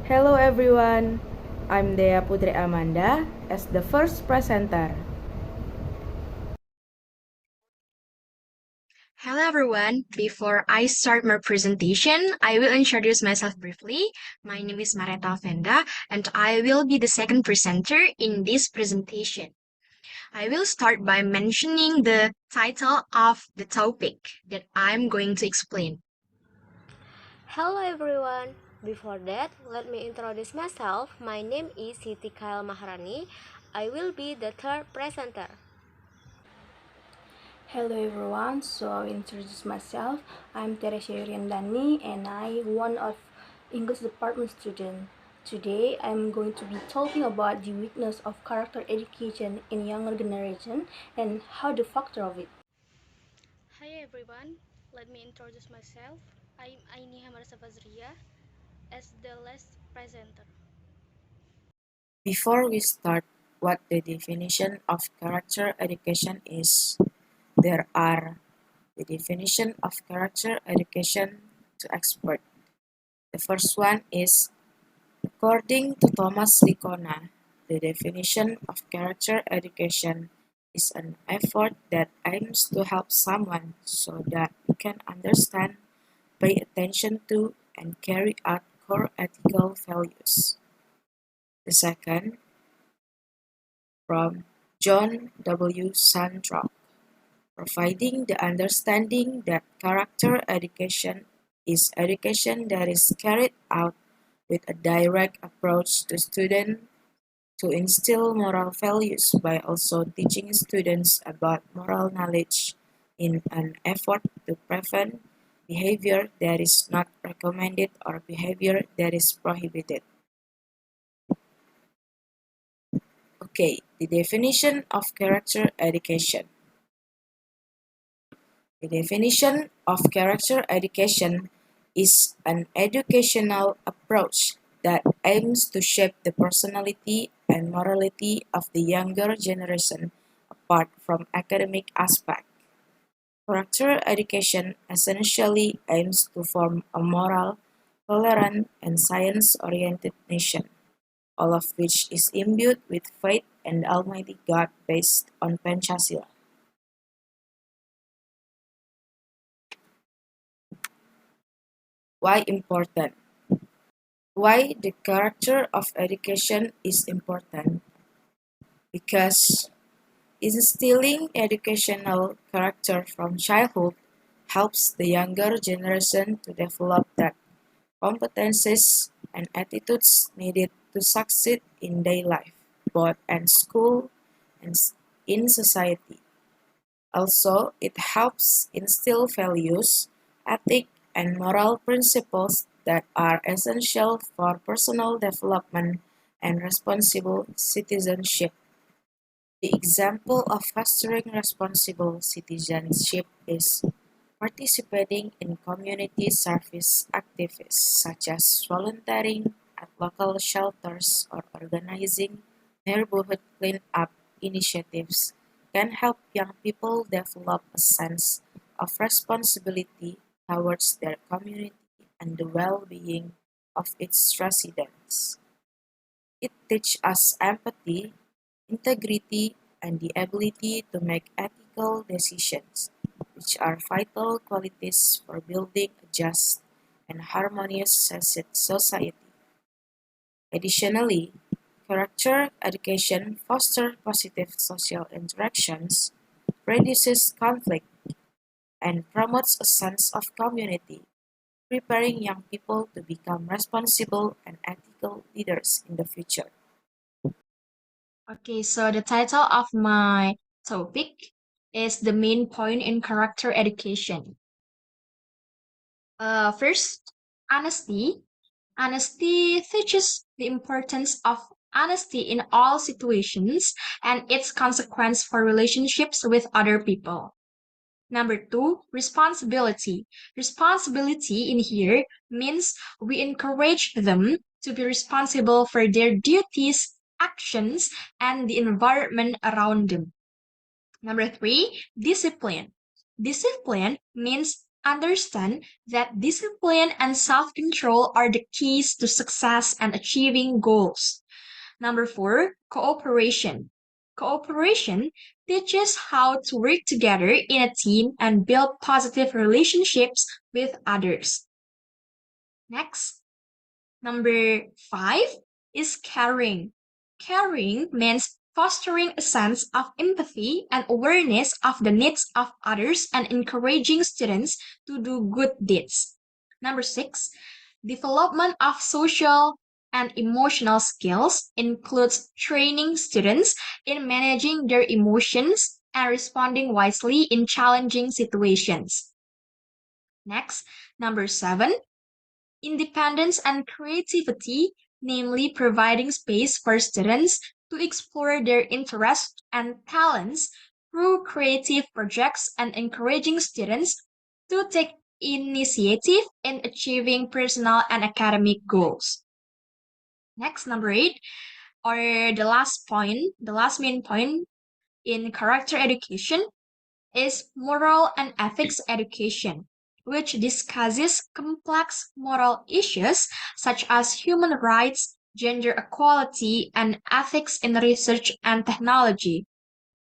Hello everyone, I'm Dea Putri Amanda as the first presenter. Hello everyone. Before I start my presentation, I will introduce myself briefly. My name is Mareta Venda and I will be the second presenter in this presentation. I will start by mentioning the title of the topic that I'm going to explain. Hello everyone. Before that, let me introduce myself. My name is Siti Khail Maharani. I will be the third presenter. Hello everyone, so I'll introduce myself. I'm Teresia Yuriandani and I'm one of English department student. Today I'm going to be talking about the weakness of character education in younger generation and how the factor of it. Hi everyone, let me introduce myself. I'm Aini Hamarsa Fazria as the last presenter. Before we start what the definition of character education is, there are the definition of character education to expert. The first one is, according to Thomas Licona, the definition of character education is an effort that aims to help someone so that he can understand, pay attention to, and carry out core ethical values. The second, from John W. Sandrock, providing the understanding that character education is education that is carried out with a direct approach to students to instill moral values by also teaching students about moral knowledge in an effort to prevent behavior that is not recommended or behavior that is prohibited. Okay, the definition of character education. The definition of character education is an educational approach that aims to shape the personality and morality of the younger generation apart from academic aspects. Character education essentially aims to form a moral, tolerant, and science-oriented nation, all of which is imbued with faith in the Almighty God based on Pancasila. Why important? Why the character of education is important? Because instilling educational character from childhood helps the younger generation to develop that competencies and attitudes needed to succeed in daily life, both at school and in society. Also, it helps instill values, ethics, and moral principles that are essential for personal development and responsible citizenship. The example of fostering responsible citizenship is participating in community service activities such as volunteering at local shelters or organizing neighborhood cleanup initiatives can help young people develop a sense of responsibility towards their community and the well-being of its residents. It teaches us empathy, integrity, and the ability to make ethical decisions, which are vital qualities for building a just and harmonious society. Additionally, character education fosters positive social interactions, reduces conflict, and promotes a sense of community, preparing young people to become responsible and ethical leaders in the future. Okay, so the title of my topic is the main point in character education. First, honesty. Honesty teaches the importance of honesty in all situations and its consequence for relationships with other people. Number two, responsibility. Responsibility in here means we encourage them to be responsible for their duties, actions, and the environment around them. Number three, discipline. Discipline means understand that discipline and self-control are the keys to success and achieving goals. Number 4, cooperation. Cooperation teaches how to work together in a team and build positive relationships with others. Next, number 5 is caring. Caring means fostering a sense of empathy and awareness of the needs of others and encouraging students to do good deeds. Number 6, development of social and emotional skills includes training students in managing their emotions and responding wisely in challenging situations. Next, number 7, independence and creativity, namely providing space for students to explore their interests and talents through creative projects and encouraging students to take initiative in achieving personal and academic goals. Next, number 8, or the last main point in character education is moral and ethics education, which discusses complex moral issues such as human rights, gender equality, and ethics in research and technology.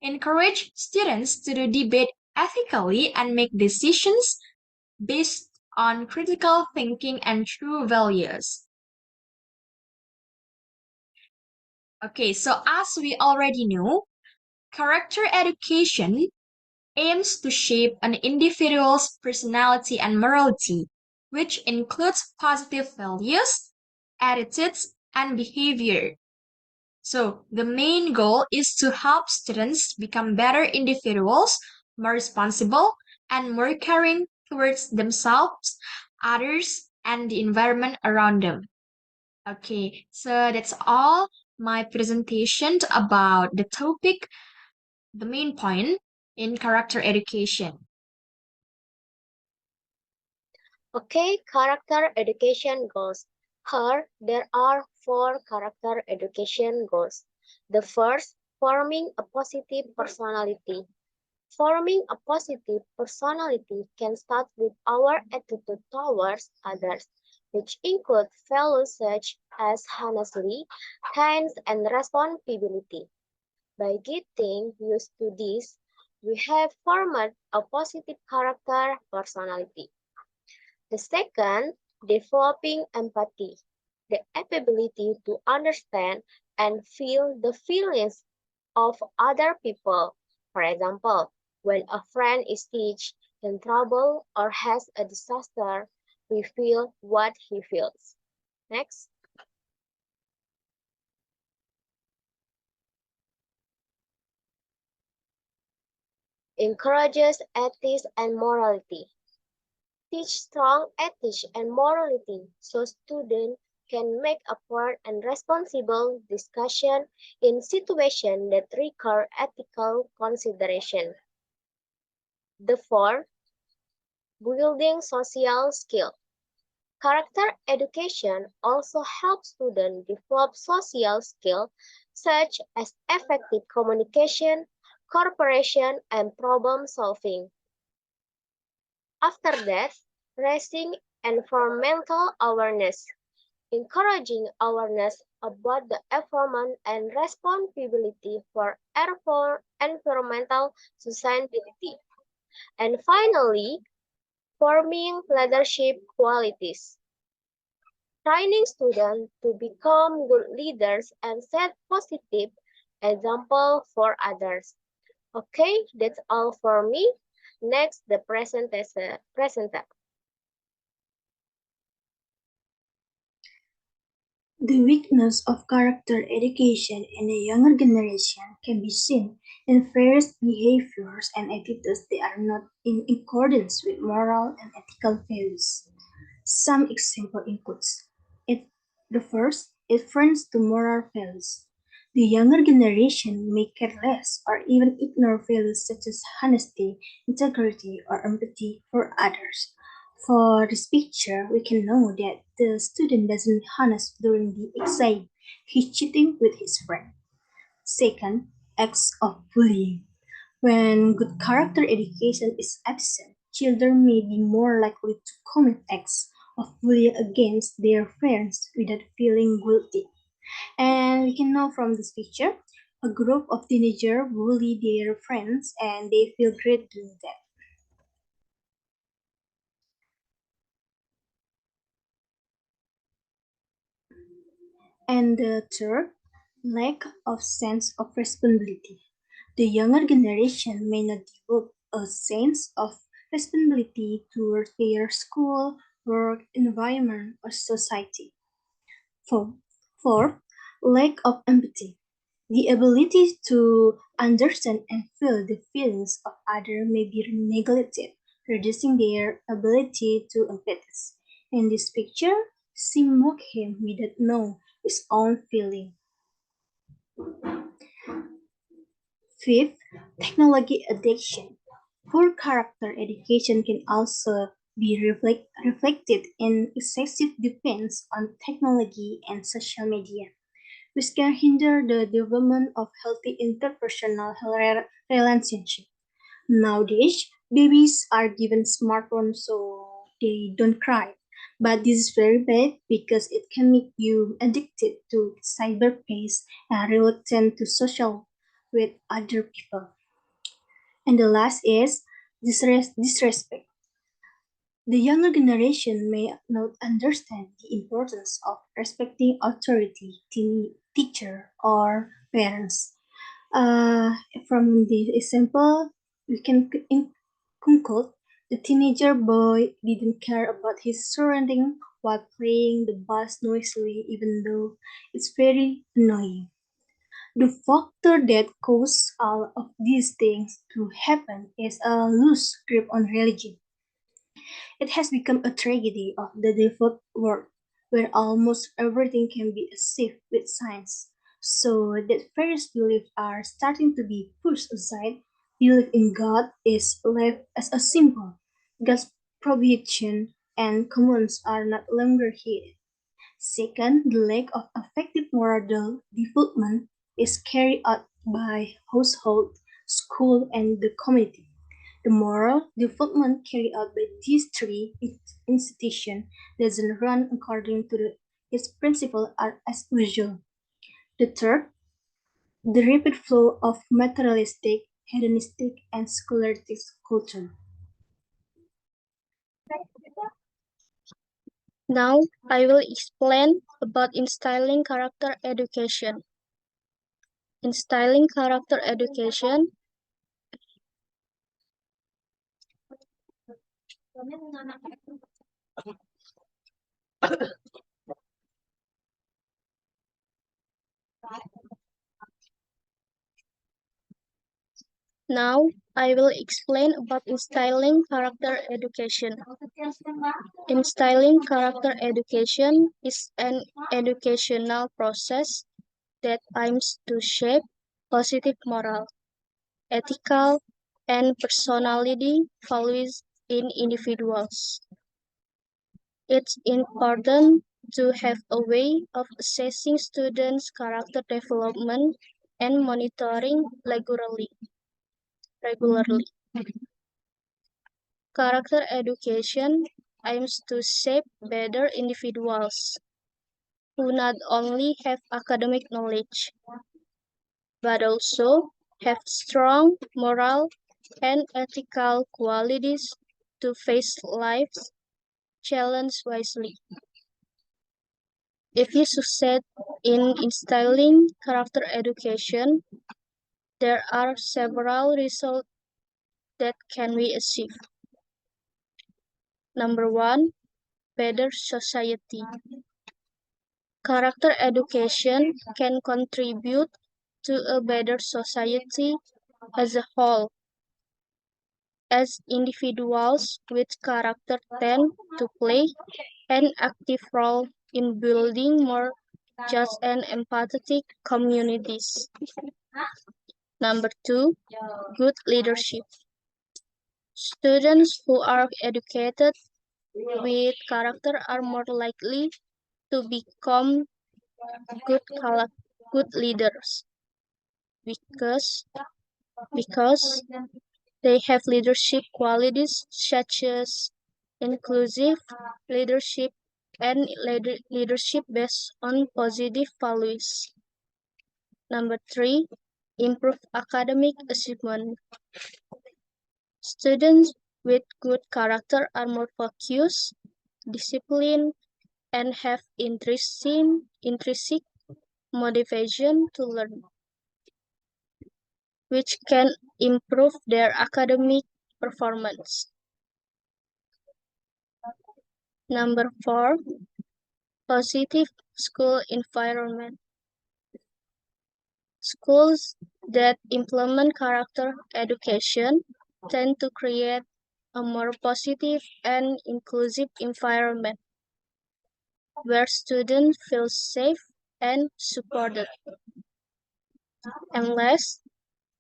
Encourage students to debate ethically and make decisions based on critical thinking and true values. Okay, so as we already know, character education aims to shape an individual's personality and morality, which includes positive values, attitudes, and behavior. So, the main goal is to help students become better individuals, more responsible, and more caring towards themselves, others, and the environment around them. Okay, so that's all my presentation about the topic, the main point in character education. Okay, character education goals. Here, there are 4 character education goals. The first, forming a positive personality. Forming a positive personality can start with our attitude towards others, which include values such as honesty, kindness, and responsibility. By getting used to this, we have formed a positive character personality. The second, developing empathy, the ability to understand and feel the feelings of other people. For example, when a friend is in trouble or has a disaster, we feel what he feels. Next. Encourages ethics and morality. Teach strong ethics and morality so students can make upward and responsible discussion in situations that require ethical consideration. The fourth, building social skill. Character education also helps students develop social skills such as effective communication, cooperation, and problem solving. After that, raising environmental awareness, encouraging awareness about the environment and responsibility for environmental sustainability. And finally, forming leadership qualities. Training students to become good leaders and set positive example for others. Okay, that's all for me. Next, the presenter. The weakness of character education in the younger generation can be seen in various behaviors and attitudes that are not in accordance with moral and ethical values. Some example includes it. The first, difference to moral values. The younger generation may care less or even ignore values such as honesty, integrity, or empathy for others. For this picture, we can know that the student doesn't honest during the exam. He's cheating with his friend. Second, acts of bullying. When good character education is absent, children may be more likely to commit acts of bullying against their friends without feeling guilty. And we can know from this picture, a group of teenagers bully their friends and they feel great doing that. And the third, lack of sense of responsibility. The younger generation may not develop a sense of responsibility toward their school, work, environment, or society. Four, Fourth, lack of empathy. The ability to understand and feel the feelings of others may be neglected, reducing their ability to empathize. In this picture, she mocked him without knowing his own feeling. Fifth, technology addiction. Poor character education can also be reflected in excessive dependence on technology and social media, which can hinder the development of healthy interpersonal relationships. Nowadays, babies are given smartphones so they don't cry. But this is very bad because it can make you addicted to cyberspace and reluctant to social with other people. And the last is disrespect. The younger generation may not understand the importance of respecting authority, teacher, or parents. Uh, from this example, we can conclude the teenager boy didn't care about his surrounding while playing the bass noisily, even though it's very annoying. The factor that causes all of these things to happen is a loose grip on religion. It has become a tragedy of the developed world, where almost everything can be achieved with science. So that various beliefs are starting to be pushed aside. Belief in God is left as a symbol. God's prohibition and commands are not longer here. Second, the lack of effective moral development is carried out by household, school, and the community. The moral development carried out by these three institutions doesn't run according to its principle as usual. The third, the rapid flow of materialistic, hedonistic, and scholastic culture. Now I will explain about instilling character education. Instilling character education Now I will explain about instilling character education. Instilling character education is an educational process that aims to shape positive moral, ethical, and personality values in individuals. It's important to have a way of assessing students' character development and monitoring regularly. Character education aims to shape better individuals who not only have academic knowledge, but also have strong moral and ethical qualities to face life's challenge wisely. If you succeed in instilling character education, there are several results that can be achieved. Number one, better society. Character education can contribute to a better society as a whole, as individuals with character tend to play an active role in building more just and empathetic communities. Number two, good leadership. Students who are educated with character are more likely to become good good leaders because because They have leadership qualities such as inclusive leadership and leadership based on positive values. Number 3, improve academic achievement. Students with good character are more focused, disciplined, and have intrinsic motivation to learn, which can improve their academic performance. Number 4, positive school environment. Schools that implement character education tend to create a more positive and inclusive environment where students feel safe and supported. And last,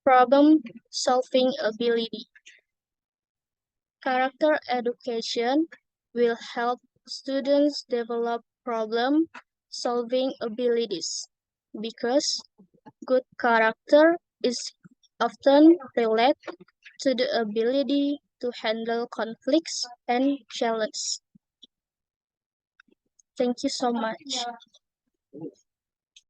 problem-solving ability. Character education will help students develop problem-solving abilities because good character is often related to the ability to handle conflicts and challenges. Thank you so much.